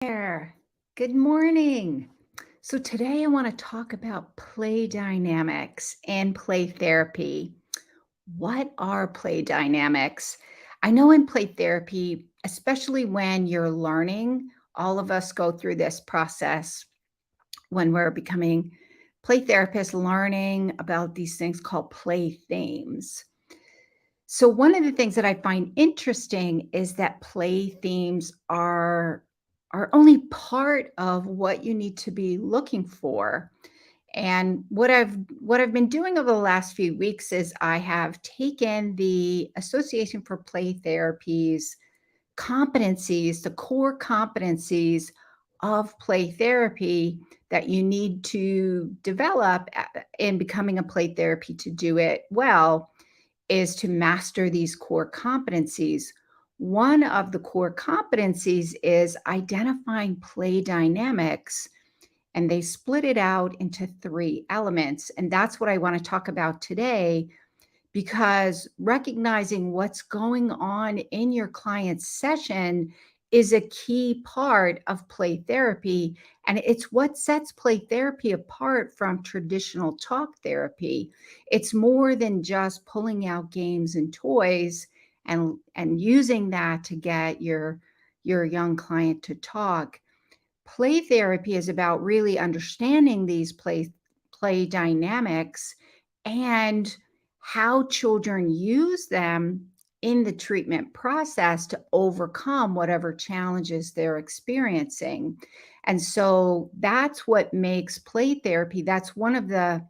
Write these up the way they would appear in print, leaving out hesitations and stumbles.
There. Good morning. So today I want to talk about play dynamics and play therapy. What are play dynamics? I know in play therapy, especially when you're learning, all of us go through this process when we're becoming play therapists, learning about these things called play themes. So, one of the things that I find interesting is that play themes are only part of what you need to be looking for. And what I've been doing over the last few weeks is I have taken the Association for Play Therapy's competencies, the core competencies of play therapy that you need to develop in becoming a play therapy to do it well is to master these core competencies. One of the core competencies is identifying play dynamics, and they split it out into three elements. And that's what I want to talk about today because recognizing what's going on in your client's session is a key part of play therapy. And it's what sets play therapy apart from traditional talk therapy. It's more than just pulling out games and toys and using that to get your young client to talk. Play therapy is about really understanding these play dynamics and how children use them in the treatment process to overcome whatever challenges they're experiencing. And so that's what makes play therapy. That's one of the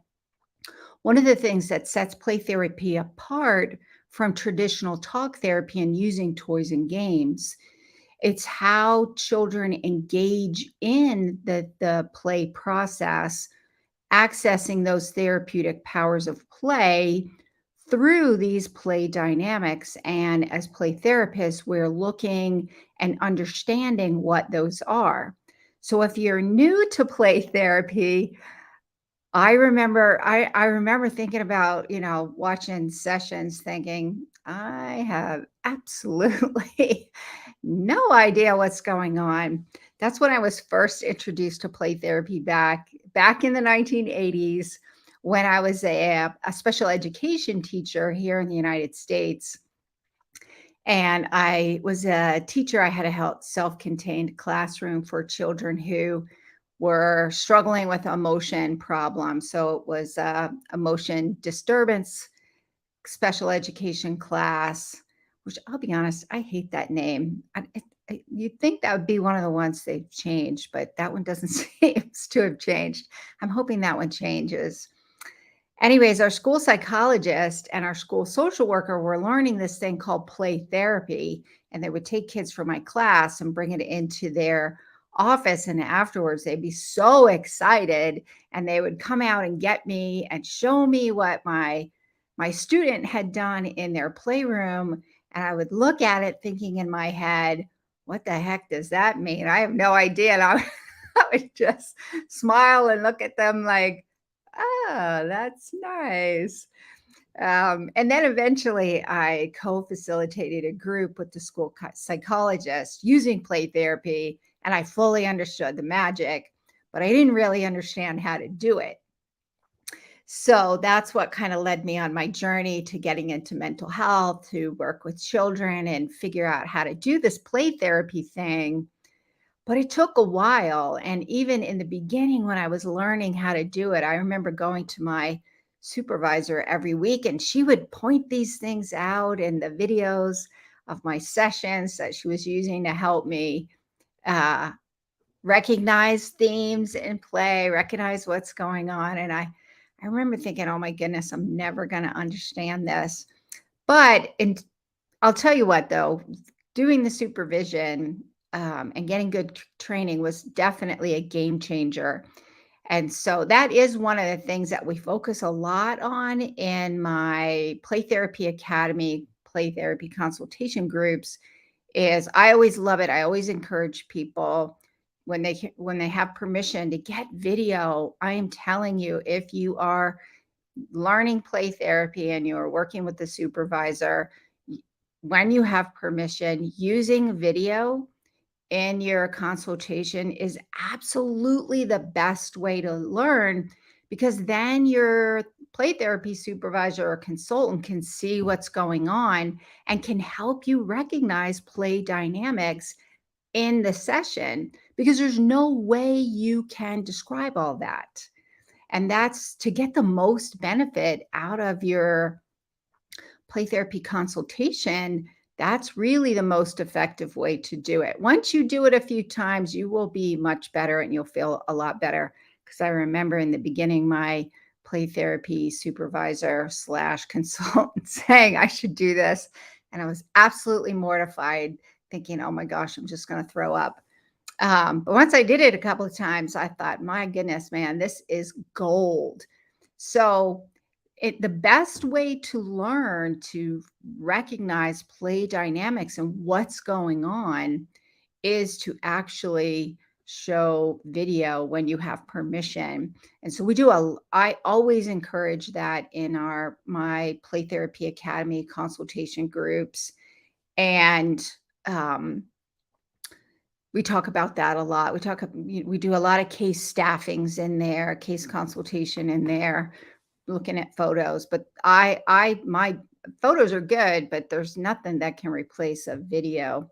things that sets play therapy apart from traditional talk therapy and using toys and games. It's how children engage in the play process, accessing those therapeutic powers of play through these play dynamics. And as play therapists, we're looking and understanding what those are. So if you're new to play therapy, I remember thinking about, watching sessions thinking, I have absolutely no idea what's going on. That's when I was first introduced to play therapy back in the 1980s when I was a special education teacher here in the United States. And I was a teacher. I had a self-contained classroom for children who were struggling with emotion problems. So it was a emotion disturbance special education class, which I'll be honest, I hate that name. You'd think that would be one of the ones they've changed, but that one doesn't seem to have changed. I'm hoping that one changes. Anyways, our school psychologist and our school social worker were learning this thing called play therapy, and they would take kids from my class and bring it into their office. And afterwards, they'd be so excited, and they would come out and get me and show me what my student had done in their playroom. And I would look at it thinking in my head, what the heck does that mean? I have no idea. And I would just smile and look at them like, oh, that's nice. And then eventually I co-facilitated a group with the school psychologist using play therapy, and I fully understood the magic, but I didn't really understand how to do it. So that's what kind of led me on my journey to getting into mental health, to work with children and figure out how to do this play therapy thing. But it took a while. And even in the beginning, when I was learning how to do it, I remember going to my supervisor every week and she would point these things out in the videos of my sessions that she was using to help me uh, recognize themes in play, recognize what's going on. And I remember thinking, oh my goodness, I'm never going to understand this. I'll tell you what, though, doing the supervision and getting good training was definitely a game changer. And so that is one of the things that we focus a lot on in my Play Therapy Academy, play therapy consultation groups is I always love it. I always encourage people when they have permission to get video. I am telling you, if you are learning play therapy and you're working with the supervisor, when you have permission, using video in your consultation is absolutely the best way to learn, because then your play therapy supervisor or consultant can see what's going on and can help you recognize play dynamics in the session, because there's no way you can describe all that. And that's to get the most benefit out of your play therapy consultation. That's really the most effective way to do it. Once you do it a few times, you will be much better and you'll feel a lot better. Because I remember in the beginning, my play therapy supervisor slash consultant saying I should do this. And I was absolutely mortified, thinking, oh my gosh, I'm just going to throw up. But once I did it a couple of times, I thought, my goodness, man, this is gold. So the best way to learn to recognize play dynamics and what's going on is to actually show video when you have permission. And so I always encourage that in my Play Therapy Academy consultation groups. And we talk about that a lot. We do a lot of case staffings in there, case consultation in there, looking at photos. But my photos are good, but there's nothing that can replace a video.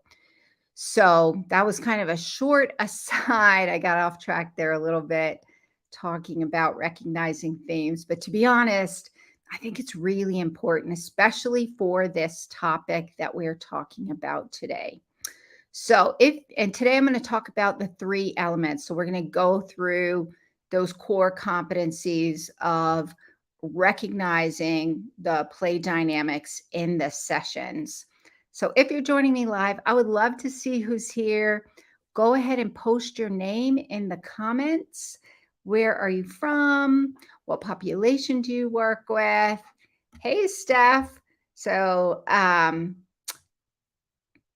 So that was kind of a short aside. I got off track there a little bit, talking about recognizing themes. But to be honest, I think it's really important, especially for this topic that we're talking about today. So today I'm going to talk about the 3 elements. So we're going to go through those core competencies of recognizing the play dynamics in the sessions. So if you're joining me live, I would love to see who's here. Go ahead and post your name in the comments. Where are you from? What population do you work with? Hey, Steph. So,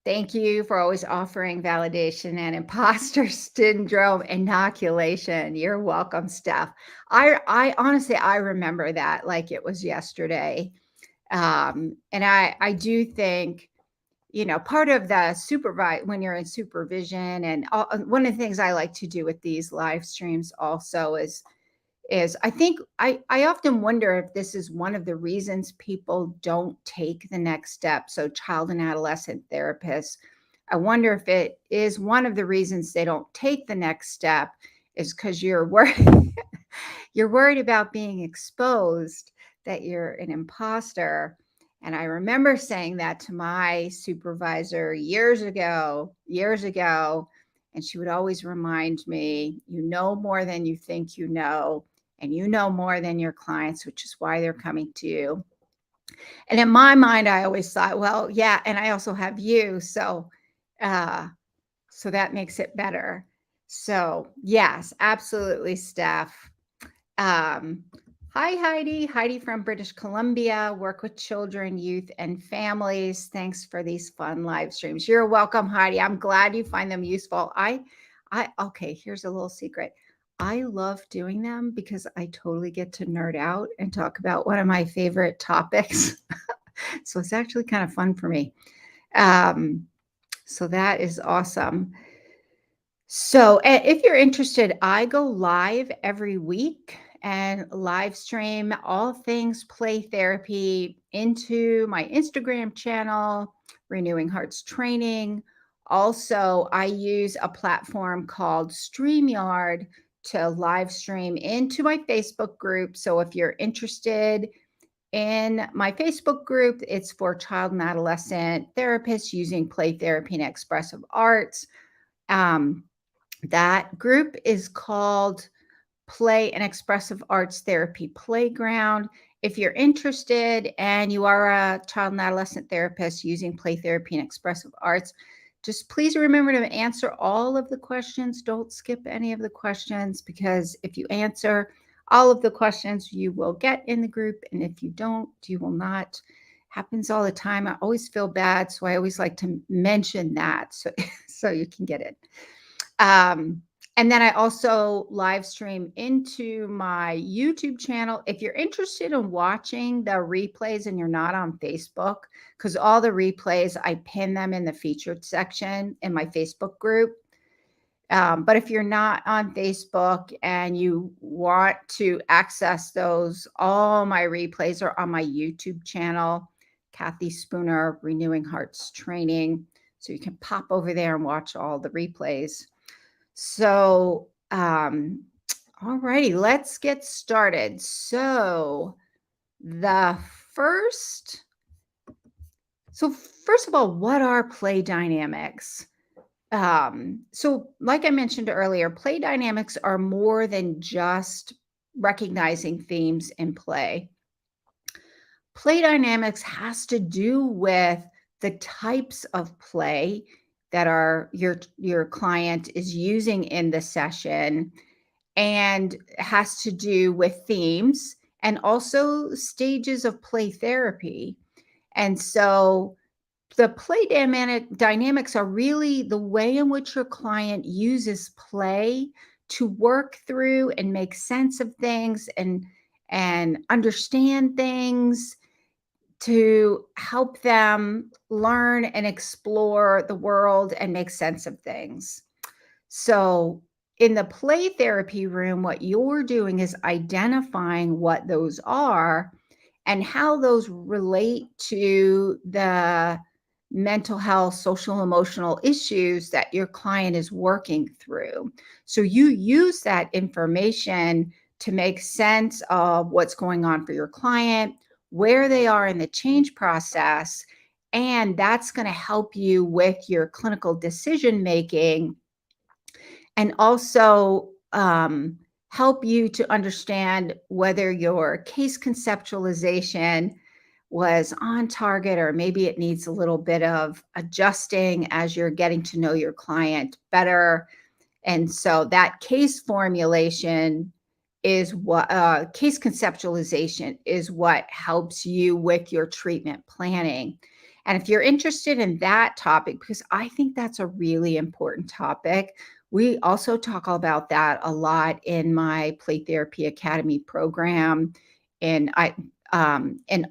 thank you for always offering validation and imposter syndrome inoculation. You're welcome, Steph. I honestly, I remember that like it was yesterday. And I do think, part of the when you're in supervision, and one of the things I like to do with these live streams also is I think I often wonder if this is one of the reasons people don't take the next step. So child and adolescent therapists, I wonder if it is one of the reasons they don't take the next step is because you're worried you're worried about being exposed, that you're an imposter. And I remember saying that to my supervisor years ago, and she would always remind me, you know more than you think you know, and you know more than your clients, which is why they're coming to you. And in my mind, I always thought, well, yeah, and I also have you, so that makes it better. So yes, absolutely, Steph. Hi, Heidi from British Columbia, work with children, youth, and families. Thanks for these fun live streams. You're welcome, Heidi. I'm glad you find them useful. Okay, here's a little secret. I love doing them because I totally get to nerd out and talk about one of my favorite topics. So it's actually kind of fun for me. So that is awesome. So if you're interested, I go live every week and live stream all things play therapy into my Instagram channel, Renewing Hearts Training. Also, I use a platform called StreamYard to live stream into my Facebook group. So if you're interested in my Facebook group, it's for child and adolescent therapists using play therapy and expressive arts. That group is called Play and Expressive Arts Therapy Playground. If you're interested and you are a child and adolescent therapist using play therapy and expressive arts, just please remember to answer all of the questions. Don't skip any of the questions, because if you answer all of the questions, you will get in the group. And if you don't, you will not. Happens all the time. I always feel bad. So I always like to mention that so you can get it. And then I also live stream into my YouTube channel. If you're interested in watching the replays and you're not on Facebook, because all the replays, I pin them in the featured section in my Facebook group. But if you're not on Facebook and you want to access those, all my replays are on my YouTube channel, Kathy Spooner, Renewing Hearts Training. So you can pop over there and watch all the replays. So, all righty, let's get started. So the first, first of all, what are play dynamics? So like I mentioned earlier, play dynamics are more than just recognizing themes in play. Play dynamics has to do with the types of play that your client is using in the session, and has to do with themes and also stages of play therapy. And so the play dynamics are really the way in which your client uses play to work through and make sense of things and understand things, to help them learn and explore the world and make sense of things. So in the play therapy room, what you're doing is identifying what those are and how those relate to the mental health, social, emotional issues that your client is working through. So you use that information to make sense of what's going on for your client, where they are in the change process, and that's going to help you with your clinical decision making, and also help you to understand whether your case conceptualization was on target, or maybe it needs a little bit of adjusting as you're getting to know your client better. And so that case formulation is what case conceptualization is what helps you with your treatment planning. And if you're interested in that topic, because I think that's a really important topic, we also talk about that a lot in my Play Therapy Academy program, and in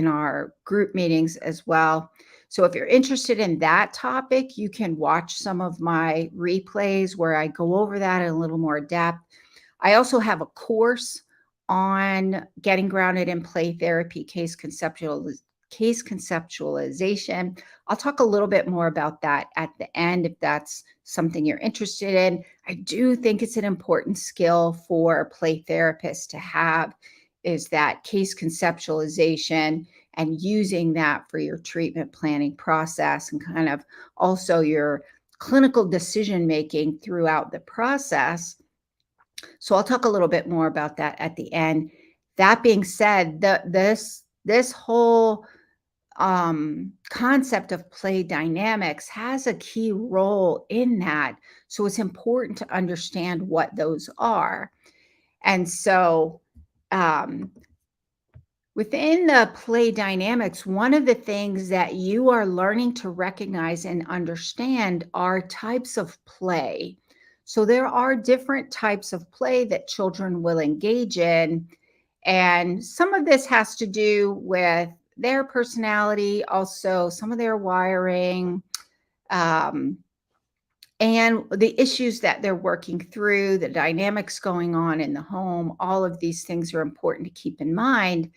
our group meetings as well. So if you're interested in that topic, you can watch some of my replays where I go over that in a little more depth. I also have a course on getting grounded in play therapy, case conceptualization. I'll talk a little bit more about that at the end if that's something you're interested in. I do think it's an important skill for play therapists to have, is that case conceptualization and using that for your treatment planning process, and kind of also your clinical decision making throughout the process. So I'll talk a little bit more about that at the end. That being said, this whole concept of play dynamics has a key role in that. So it's important to understand what those are. And so within the play dynamics, one of the things that you are learning to recognize and understand are types of play. So there are different types of play that children will engage in. And some of this has to do with their personality, also some of their wiring, and the issues that they're working through, the dynamics going on in the home. All of these things are important to keep in mind.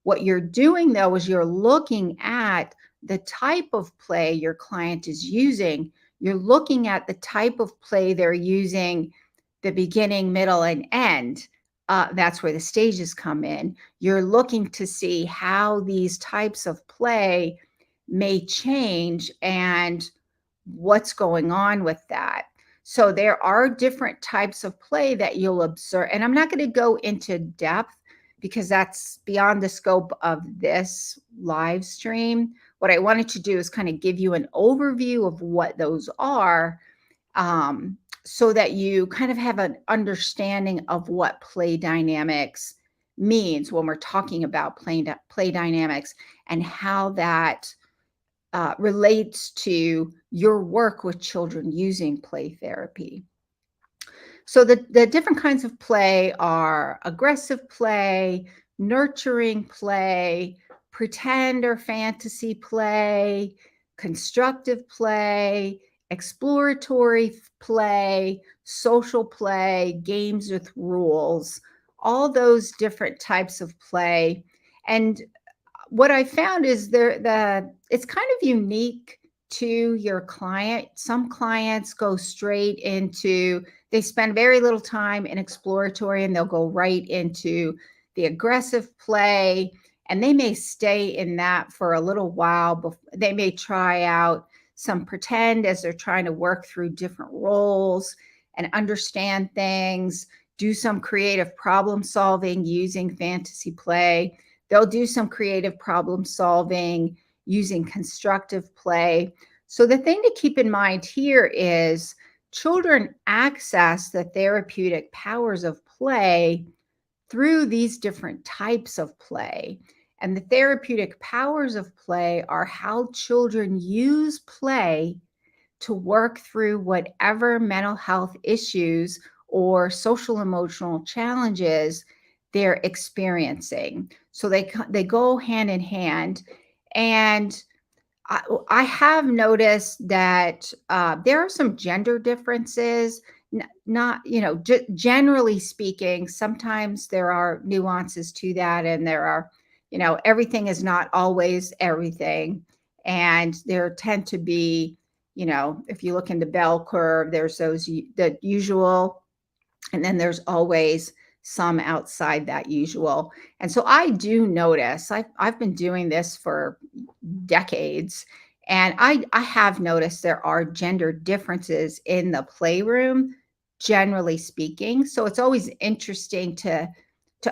What you're doing, though, is you're looking at the type of play your client is using. You're looking at the type of play they're using, the beginning, middle, and end. That's where the stages come in. You're looking to see how these types of play may change and what's going on with that. So there are different types of play that you'll observe. And I'm not going to go into depth because that's beyond the scope of this live stream. What I wanted to do is kind of give you an overview of what those are, so that you kind of have an understanding of what play dynamics means when we're talking about play dynamics, and how that relates to your work with children using play therapy. So the different kinds of play are aggressive play, nurturing play, pretend or fantasy play, constructive play, exploratory play, social play, games with rules, all those different types of play. And what I found is it's kind of unique to your client. Some clients go straight into, they spend very little time in exploratory and they'll go right into the aggressive play, and they may stay in that for a little while. They may try out some pretend as they're trying to work through different roles and understand things, do some creative problem solving using fantasy play. They'll do some creative problem solving using constructive play. So the thing to keep in mind here is children access the therapeutic powers of play through these different types of play. And the therapeutic powers of play are how children use play to work through whatever mental health issues or social emotional challenges they're experiencing. So they go hand in hand. And I have noticed that there are some gender differences. Not, generally speaking, sometimes there are nuances to that, and there are, everything is not always everything. And there tend to be, if you look in the bell curve, there's the usual, and then there's always some outside that usual. And so I do notice, I've been doing this for decades, and I have noticed there are gender differences in the playroom, generally speaking. So it's always interesting to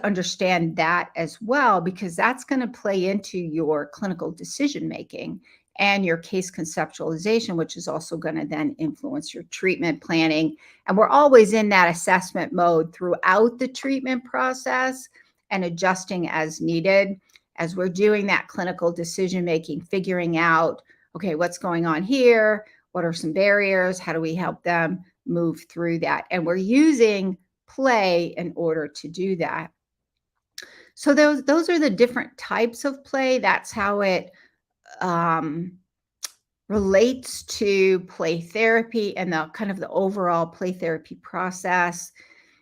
understand that as well, because that's going to play into your clinical decision making and your case conceptualization, which is also going to then influence your treatment planning. And we're always in that assessment mode throughout the treatment process and adjusting as needed as we're doing that clinical decision making, figuring out, okay, what's going on here? What are some barriers? How do we help them move through that? And we're using play in order to do that. So those are the different types of play. That's how it relates to play therapy and the kind of the overall play therapy process.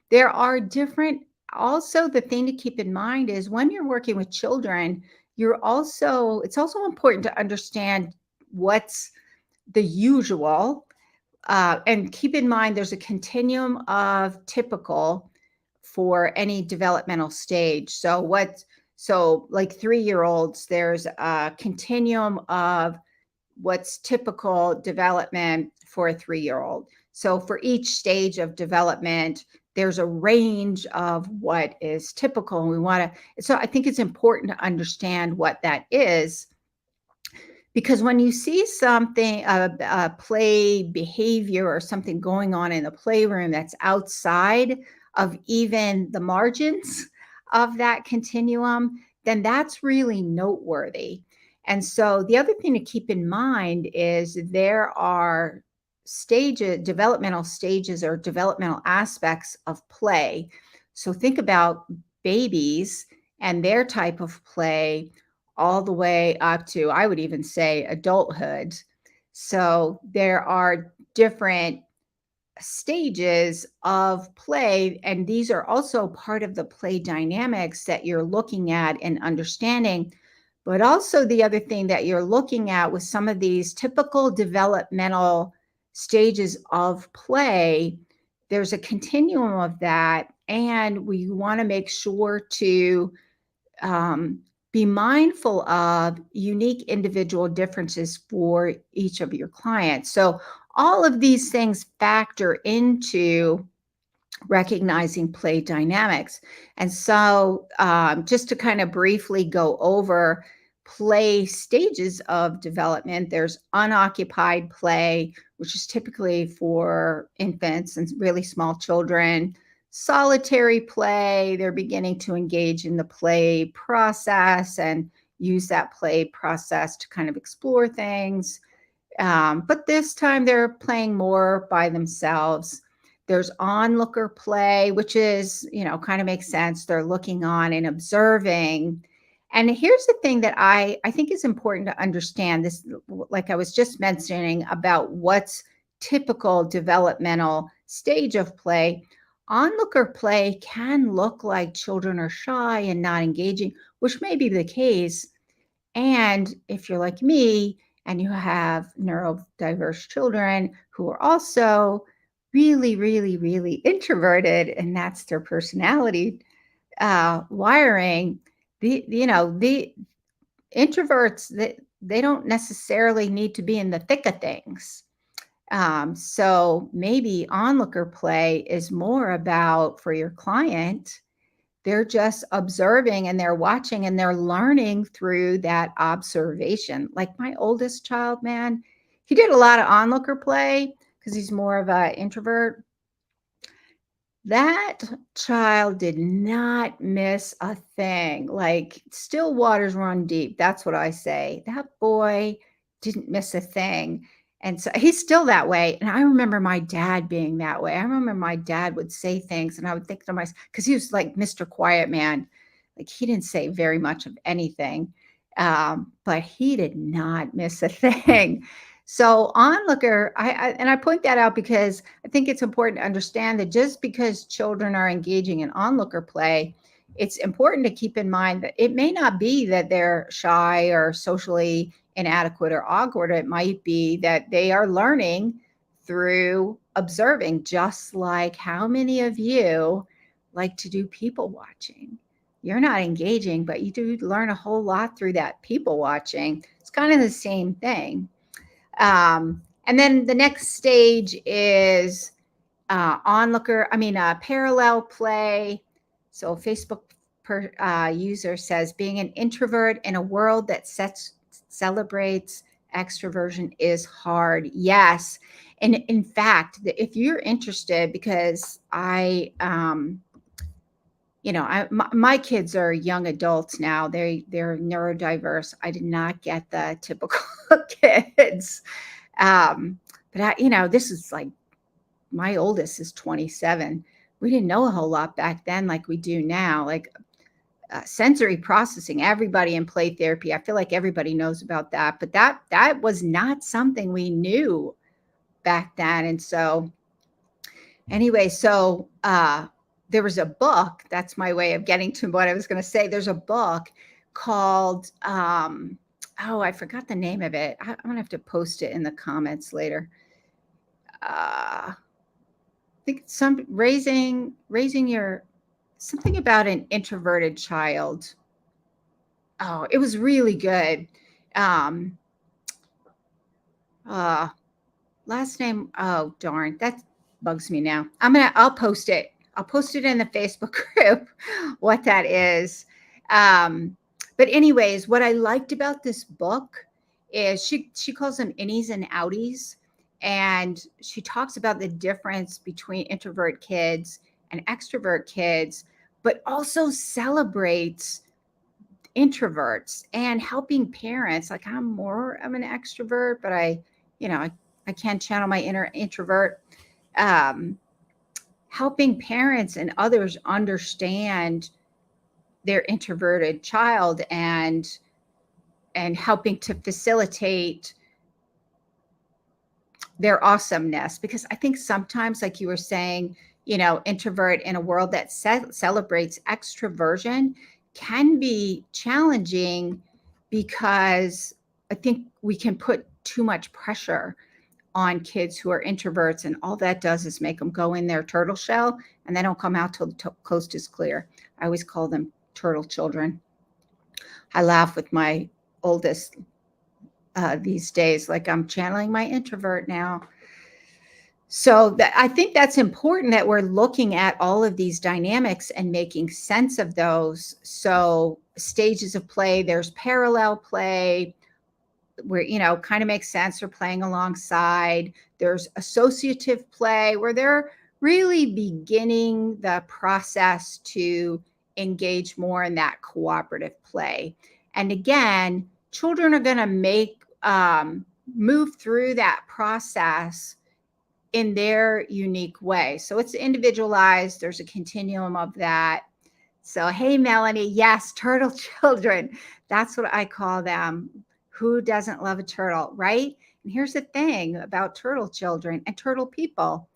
There are different, also the thing to keep in mind is when you're working with children, it's also important to understand what's the usual. And keep in mind, there's a continuum of typical for any developmental stage. So like 3-year-olds, there's a continuum of what's typical development for a 3-year-old. So for each stage of development, there's a range of what is typical. And so I think it's important to understand what that is, because when you see something, a play behavior or something going on in the playroom that's outside of even the margins of that continuum, then that's really noteworthy. And so the other thing to keep in mind is there are developmental stages or developmental aspects of play. So think about babies and their type of play all the way up to, I would even say, adulthood. So there are different stages of play, and these are also part of the play dynamics that you're looking at and understanding. But also the other thing that you're looking at with some of these typical developmental stages of play, there's a continuum of that, and we want to make sure to be mindful of unique individual differences for each of your clients. So all of these things factor into recognizing play dynamics. And so just to kind of briefly go over play stages of development, there's unoccupied play, which is typically for infants and really small children. Solitary play, they're beginning to engage in the play process and use that play process to kind of explore things. But this time they're playing more by themselves. There's onlooker play, which is, kind of makes sense. They're looking on and observing. And here's the thing that I think is important to understand this, like I was just mentioning about what's typical developmental stage of play. Onlooker play can look like children are shy and not engaging, which may be the case. And if you're like me and you have neurodiverse children who are also really, really, really introverted, and that's their personality wiring, the introverts, they don't necessarily need to be in the thick of things. So maybe onlooker play is more about, for your client, they're just observing and they're watching and they're learning through that observation. Like my oldest child, man, he did a lot of onlooker play because he's more of an introvert. That child did not miss a thing. Like still waters run deep. That's what I say. That boy didn't miss a thing. And so he's still that way. And I remember my dad being that way. I remember my dad would say things and I would think to myself, because he was like Mr. Quiet Man. Like he didn't say very much of anything, but he did not miss a thing. So onlooker, I point that out because I think it's important to understand that just because children are engaging in onlooker play, it's important to keep in mind that it may not be that they're shy or socially inadequate or awkward. It might be that they are learning through observing, just like how many of you like to do people watching. You're not engaging, but you do learn a whole lot through that people watching. It's kind of the same thing. And then the next stage is parallel play. So Facebook user says, being an introvert in a world that celebrates extroversion is hard. Yes. And in fact, if you're interested, because my kids are young adults now. They're neurodiverse. I did not get the typical kids. But this is like, my oldest is 27. We didn't know a whole lot back then like we do now. Like sensory processing, everybody in play therapy, I feel like everybody knows about that. But that was not something we knew back then. And so anyway, there was a book. That's my way of getting to what I was going to say. There's a book called, I forgot the name of it. I'm going to have to post it in the comments later. I think it's raising your, something about an introverted child. Oh, it was really good. Last name. Oh, darn. That bugs me now. I'll post it. I'll post it in the Facebook group, what that is. But anyways, what I liked about this book is she calls them innies and outies. And she talks about the difference between introvert kids and extrovert kids, but also celebrates introverts and helping parents. Like I'm more of an extrovert, but I can channel my inner introvert. Helping parents and others understand their introverted child and helping to facilitate their awesomeness. Because I think sometimes, like you were saying, introvert in a world that celebrates extroversion can be challenging, because I think we can put too much pressure on kids who are introverts, and all that does is make them go in their turtle shell and they don't come out till the coast is clear. I always call them turtle children. I laugh with my oldest these days, like I'm channeling my introvert now. So I think that's important, that we're looking at all of these dynamics and making sense of those. So stages of play, there's parallel play, where, kind of makes sense. They're playing alongside. There's associative play, where they're really beginning the process to engage more in that cooperative play. And again, children are going to move through that process in their unique way. So it's individualized. There's a continuum of that. So, hey, Melanie, yes, turtle children. That's what I call them. Who doesn't love a turtle, right? And here's the thing about turtle children and turtle people.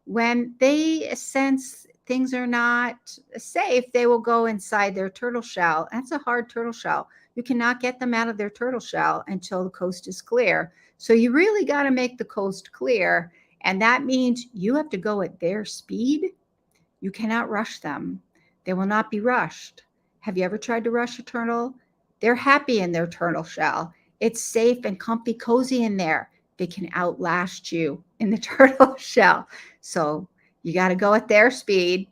When they sense things are not safe, they will go inside their turtle shell. That's a hard turtle shell. You cannot get them out of their turtle shell until the coast is clear. So you really got to make the coast clear. And that means you have to go at their speed. You cannot rush them. They will not be rushed. Have you ever tried to rush a turtle? They're happy in their turtle shell. It's safe and comfy, cozy in there. They can outlast you in the turtle shell. So you got to go at their speed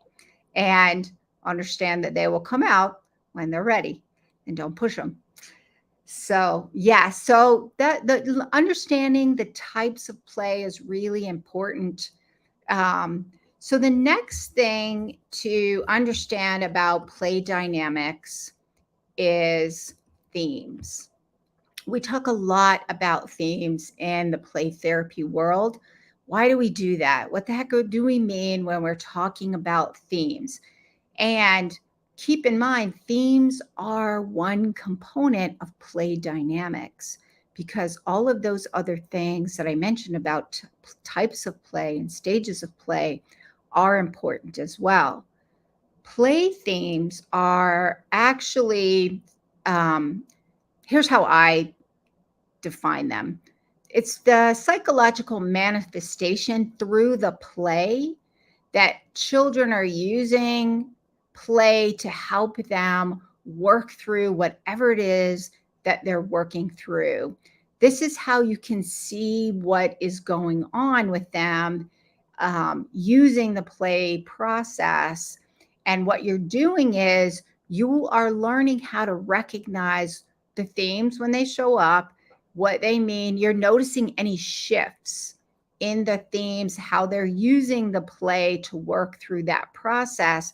and understand that they will come out when they're ready, and don't push them. So yeah, so the understanding the types of play is really important. So the next thing to understand about play dynamics is themes. We talk a lot about themes in the play therapy world. Why do we do that? What the heck do we mean when we're talking about themes? And keep in mind, themes are one component of play dynamics, because all of those other things that I mentioned about types of play and stages of play are important as well. Play themes are actually, here's how I define them. It's the psychological manifestation through the play that children are using play to help them work through whatever it is that they're working through. This is how you can see what is going on with them using the play process. And what you're doing is you are learning how to recognize the themes when they show up, what they mean. You're noticing any shifts in the themes, how they're using the play to work through that process.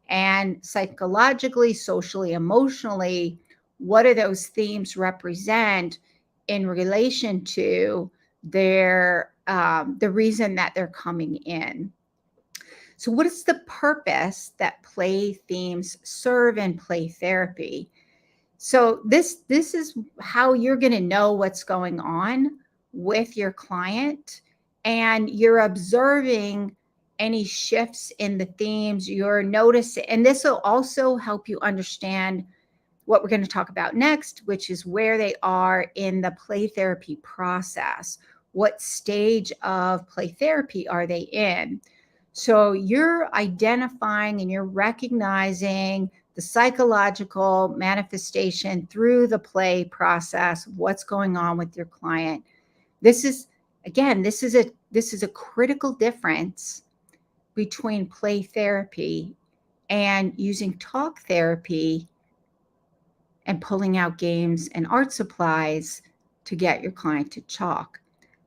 And psychologically, socially, emotionally, what do those themes represent in relation to their the reason that they're coming in? So what is the purpose that play themes serve in play therapy? So this is how you're going to know what's going on with your client, and you're observing any shifts in the themes you're noticing. And this will also help you understand what we're going to talk about next, which is where they are in the play therapy process. What stage of play therapy are they in? So you're identifying and you're recognizing the psychological manifestation through the play process of what's going on with your client. This is, again, this is a critical difference between play therapy and using talk therapy and pulling out games and art supplies to get your client to talk.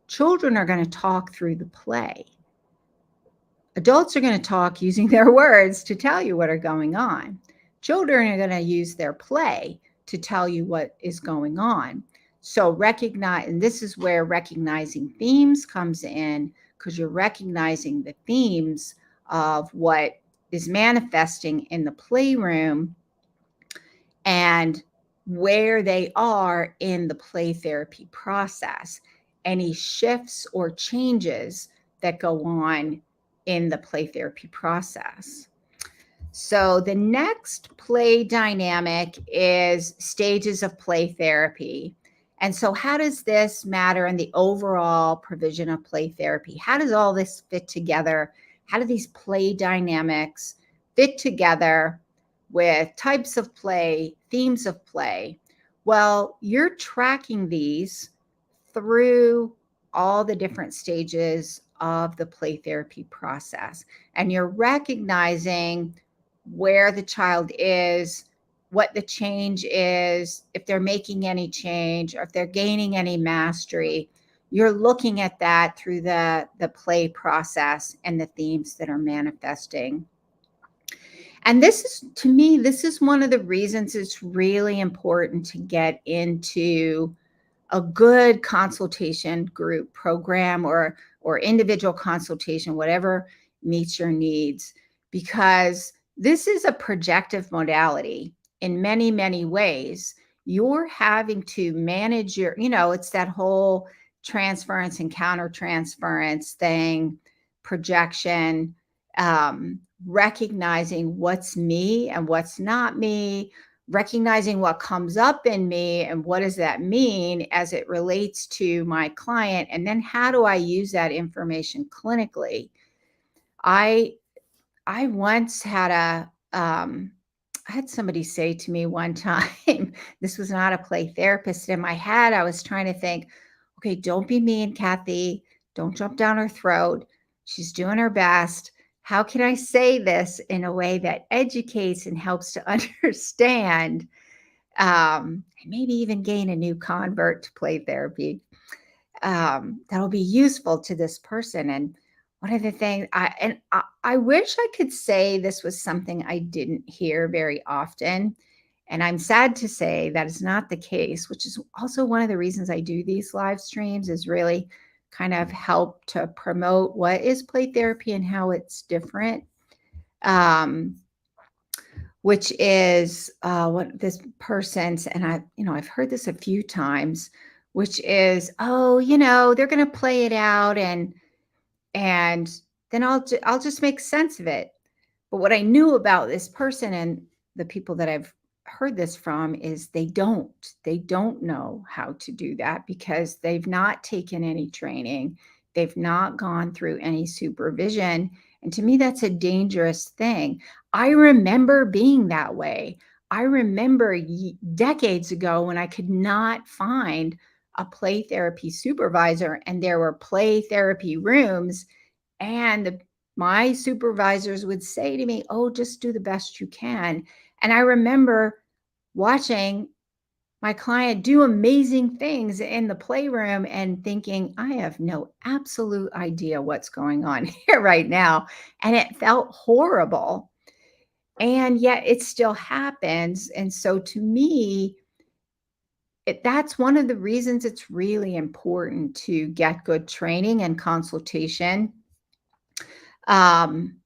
Children are going to talk through the play. Adults are going to talk using their words to tell you what are going on. Children are going to use their play to tell you what is going on. So recognize, and this is where recognizing themes comes in, because you're recognizing the themes of what is manifesting in the playroom and where they are in the play therapy process. Any shifts or changes that go on in the play therapy process. So the next play dynamic is stages of play therapy. And so how does this matter in the overall provision of play therapy? How does all this fit together? How do these play dynamics fit together with types of play, themes of play? Well, you're tracking these through all the different stages of the play therapy process. And you're recognizing where the child is, what the change is, if they're making any change, or if they're gaining any mastery. You're looking at that through the play process and the themes that are manifesting. And this is, to me, this is one of the reasons it's really important to get into a good consultation group program or individual consultation, whatever meets your needs, because this is a projective modality in many, many ways. You're having to manage your, it's that whole transference and countertransference thing, projection, recognizing what's me and what's not me, recognizing what comes up in me and what does that mean as it relates to my client, and then how do I use that information clinically. I i once had I had somebody say to me one time, this was not a play therapist. In my head I was trying to think, okay, don't be mean, Kathy, don't jump down her throat, she's doing her best, how can I say this in a way that educates and helps to understand, and maybe even gain a new convert to play therapy, that'll be useful to this person. And one of the things I wish I could say this was something I didn't hear very often. And I'm sad to say that is not the case, which is also one of the reasons I do these live streams, is really kind of help to promote what is play therapy and how it's different. Um, which is what this person's, and I've heard this a few times, which is, oh, they're going to play it out, and then I'll just make sense of it. But what I knew about this person and the people that I've heard this from is they don't know how to do that because they've not taken any training. They've not gone through any supervision. And to me, that's a dangerous thing. I remember being that way. I remember decades ago when I could not find a play therapy supervisor, and there were play therapy rooms, and my supervisors would say to me, oh, just do the best you can. And I remember watching my client do amazing things in the playroom and thinking, I have no absolute idea what's going on here right now. And it felt horrible. And yet it still happens. And so to me, that's one of the reasons it's really important to get good training and consultation. Um,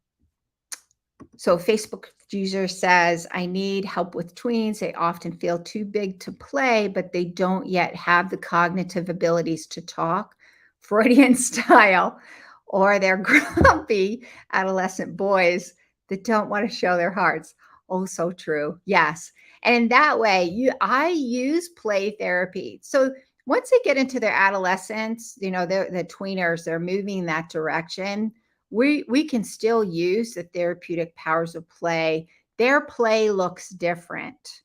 So Facebook user says, I need help with tweens. They often feel too big to play, but they don't yet have the cognitive abilities to talk, Freudian style, or they're grumpy adolescent boys that don't want to show their hearts. Oh, so true. Yes. And in that way, I use play therapy. So once they get into their adolescence, they're the tweeners, they're moving in that direction. We can still use the therapeutic powers of play. Their play looks different.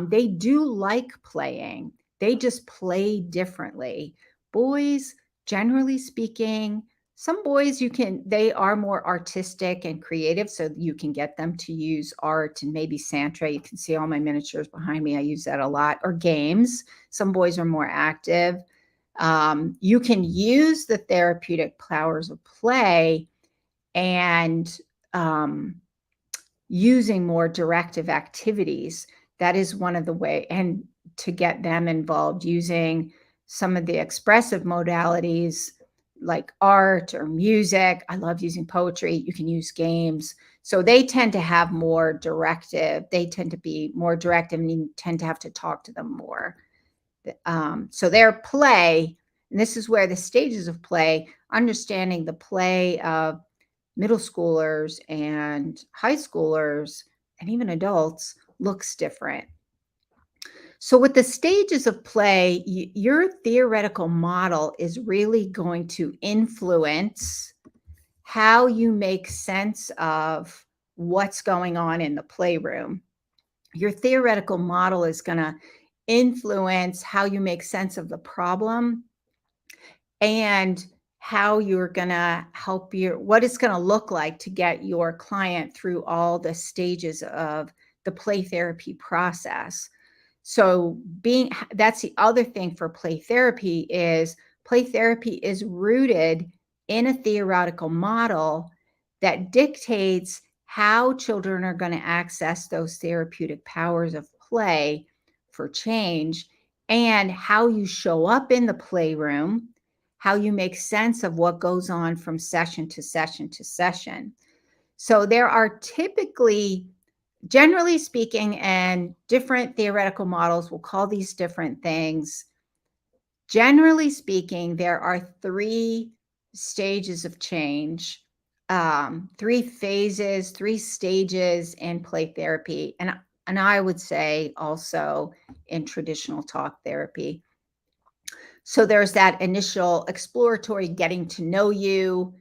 They do like playing. They just play differently. Boys, generally speaking, some boys they are more artistic and creative, so you can get them to use art and maybe Santra. You can see all my miniatures behind me. I use that a lot. Or games. Some boys are more active. You can use the therapeutic powers of play and using more directive activities. That is one of the way, and to get them involved using some of the expressive modalities like art or music. I love using poetry. You can use games. So they tend to have more directive. They tend to be more directive, and you tend to have to talk to them more. So their play, and this is where the stages of play, understanding the play of middle schoolers and high schoolers and even adults looks different. So with the stages of play, your theoretical model is really going to influence how you make sense of what's going on in the playroom. Your theoretical model is going to influence how you make sense of the problem and how you're going to help what it's going to look like to get your client through all the stages of the play therapy process. So that's the other thing for play therapy is rooted in a theoretical model that dictates how children are going to access those therapeutic powers of play for change, and how you show up in the playroom, how you make sense of what goes on from session to session to session. So there are typically, generally speaking, and different theoretical models will call these different things. Generally speaking, there are three stages of change, three phases, three stages in play therapy, and I would say also in traditional talk therapy. So there's that initial exploratory getting to know you,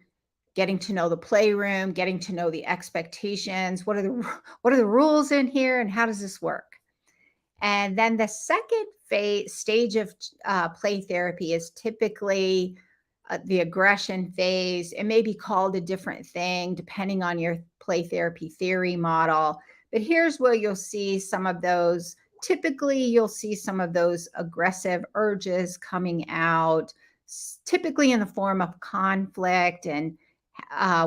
getting to know the playroom, getting to know the expectations. What are the rules in here, and how does this work? And then the second stage of play therapy is typically the aggression phase. It may be called a different thing depending on your play therapy theory model. But here's where you'll see some of those. Typically, you'll see some of those aggressive urges coming out, typically in the form of conflict and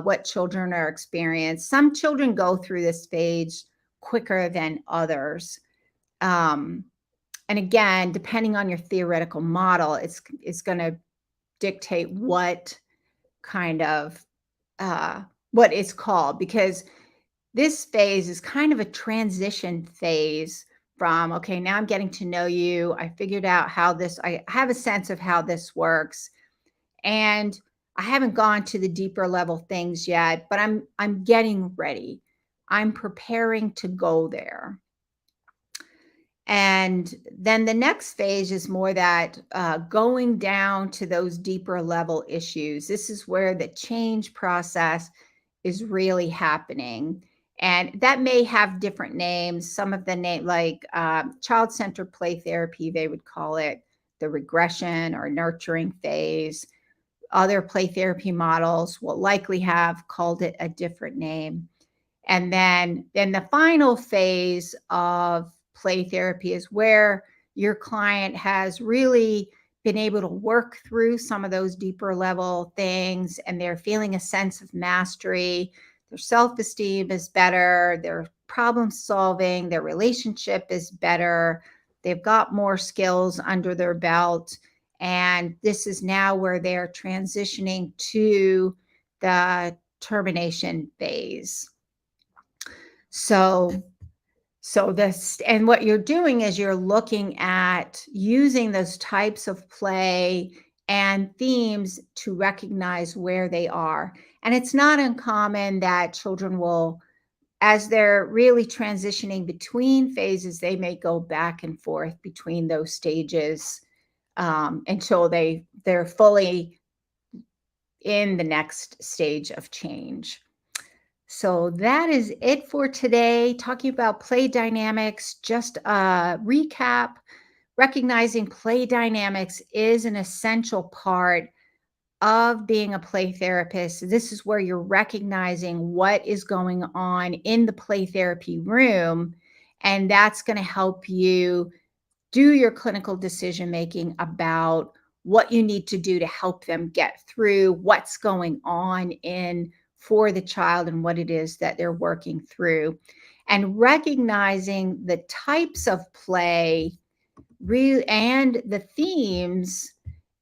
what children are experiencing. Some children go through this phase quicker than others. And again, depending on your theoretical model, it's going to dictate what kind of what it's called, because this phase is kind of a transition phase from, okay, now I'm getting to know you. I figured out I have a sense of how this works, and I haven't gone to the deeper level things yet, but I'm getting ready. I'm preparing to go there. And then the next phase is more that going down to those deeper level issues. This is where the change process is really happening. And that may have different names. Some of the name, like child-centered play therapy, they would call it the regression or nurturing phase. Other play therapy models will likely have called it a different name. And then the final phase of play therapy is where your client has really been able to work through some of those deeper level things, and they're feeling a sense of mastery. Their self-esteem is better. Their problem solving, their relationship is better. They've got more skills under their belt. And this is now where they're transitioning to the termination phase. So this, and what you're doing is you're looking at using those types of play and themes to recognize where they are. And it's not uncommon that children will, as they're really transitioning between phases, they may go back and forth between those stages until they're fully in the next stage of change. So that is it for today, talking about play dynamics. Just a recap: recognizing play dynamics is an essential part of being a play therapist. This is where you're recognizing what is going on in the play therapy room, and that's going to help you do your clinical decision making about what you need to do to help them get through what's going on for the child and what it is that they're working through. And recognizing the types of play and the themes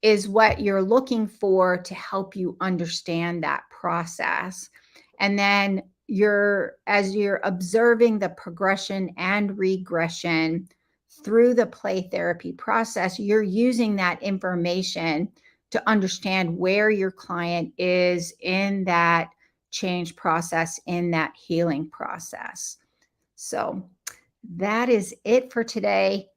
is what you're looking for to help you understand that process. And then as you're observing the progression and regression through the play therapy process, you're using that information to understand where your client is in that change process, in that healing process. So that is it for today.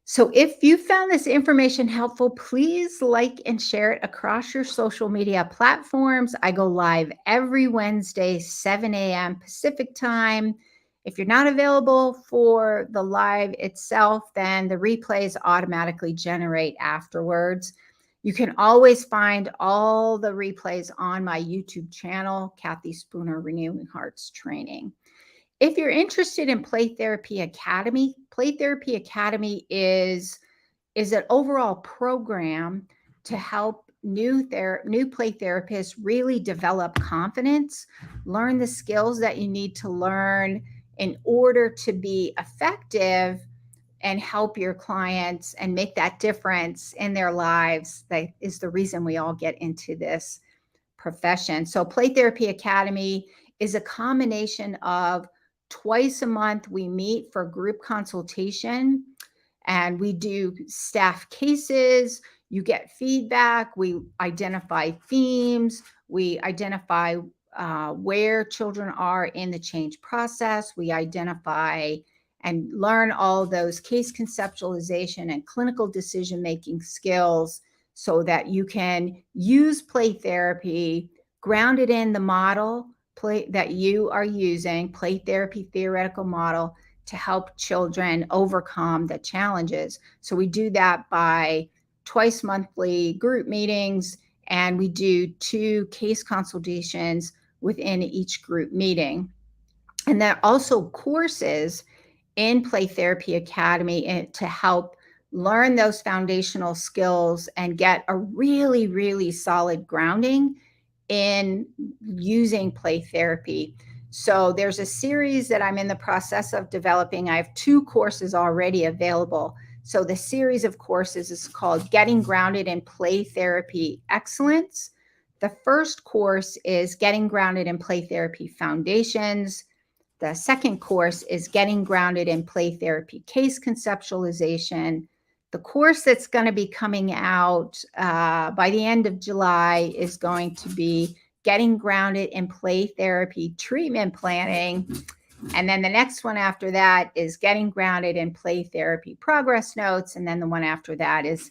So if you found this information helpful, please like and share it across your social media platforms. I go live every Wednesday, 7 a.m. Pacific time. If you're not available for the live itself, then the replays automatically generate afterwards. You can always find all the replays on my YouTube channel, Kathy Spooner Renewing Hearts Training. If you're interested in Play Therapy Academy is an overall program to help new play therapists really develop confidence, learn the skills that you need to learn in order to be effective and help your clients and make that difference in their lives. That is the reason we all get into this profession. So Play Therapy Academy is a combination of twice a month we meet for group consultation, and we do staff cases. You get feedback. We identify themes. We identify where children are in the change process. We identify and learn all those case conceptualization and clinical decision-making skills so that you can use play therapy grounded in the model that you are using, play therapy theoretical model, to help children overcome the challenges. So we do that by twice monthly group meetings, and we do 2 case consultations within each group meeting. And there are also courses in Play Therapy Academy to help learn those foundational skills and get a really, really solid grounding in using play therapy. So there's a series that I'm in the process of developing. I have 2 courses already available. So the series of courses is called Getting Grounded in Play Therapy Excellence. The first course is Getting Grounded in Play Therapy Foundations. The second course is Getting Grounded in Play Therapy Case Conceptualization. The course that's going to be coming out by the end of July is going to be Getting Grounded in Play Therapy Treatment Planning. And then the next one after that is Getting Grounded in Play Therapy Progress Notes. And then the one after that is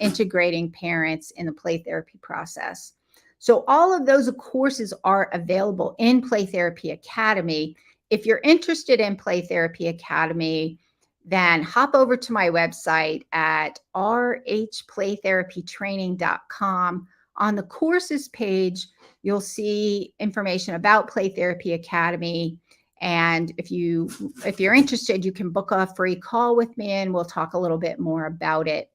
Integrating Parents in the Play Therapy Process. So all of those courses are available in Play Therapy Academy. If you're interested in Play Therapy Academy, then hop over to my website at rhplaytherapytraining.com. On the courses page, you'll see information about Play Therapy Academy. And if you're interested, you can book a free call with me and we'll talk a little bit more about it.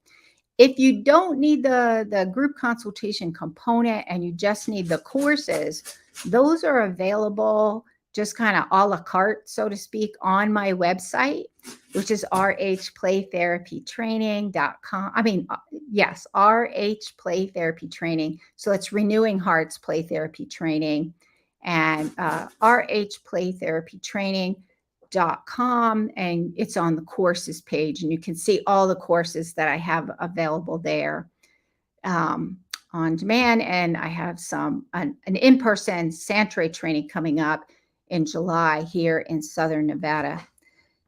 If you don't need the group consultation component and you just need the courses, those are available just kind of a la carte, so to speak, on my website, which is rhplaytherapytraining.com. Yes, rhplaytherapytraining. So it's Renewing Hearts Play Therapy Training, and rhplaytherapytraining.com, and it's on the courses page, and you can see all the courses that I have available there on demand. And I have an in-person Santre training coming up in July here in Southern Nevada.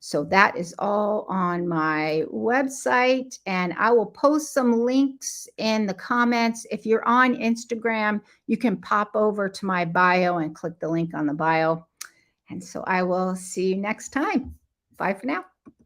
So that is all on my website, and I will post some links in the comments. If you're on Instagram, you can pop over to my bio and click the link on the bio. And so I will see you next time. Bye for now.